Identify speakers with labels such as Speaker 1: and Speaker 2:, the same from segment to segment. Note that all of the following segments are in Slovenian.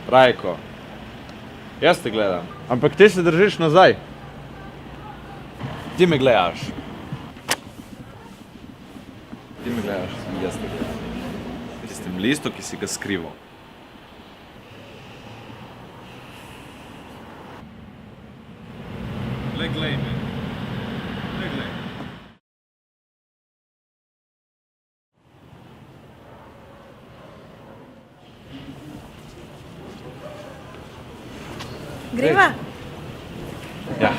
Speaker 1: Rajko, jaz te gledam, ampak ti se držiš nazaj. Ti me gledaš. Ti me gledaš, jaz te gledam. Tistim listu, ki si ga skrival. Glej me. Glej.
Speaker 2: Greva?
Speaker 1: Ja.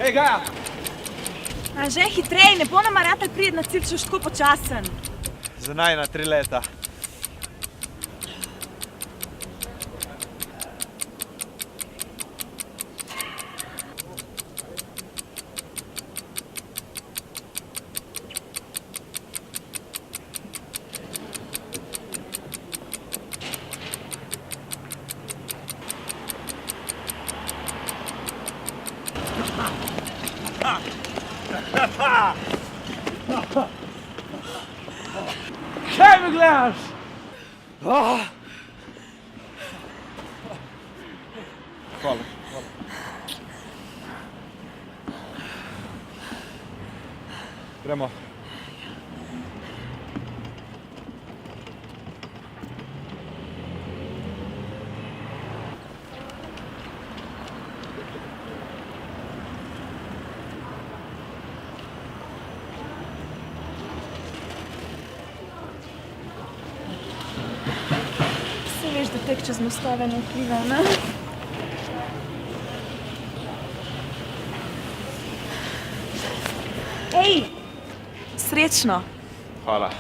Speaker 1: Hej, Gaja!
Speaker 2: A že hitrej, ne bo nama ratal priti na cilj, če tako počasen.
Speaker 1: Za najna 3 leta. Kaj me gledaš? Hvala. Gremo.
Speaker 2: Veš, da tek čez mostove ne vpliva, ne? Ej! Srečno!
Speaker 1: Hvala.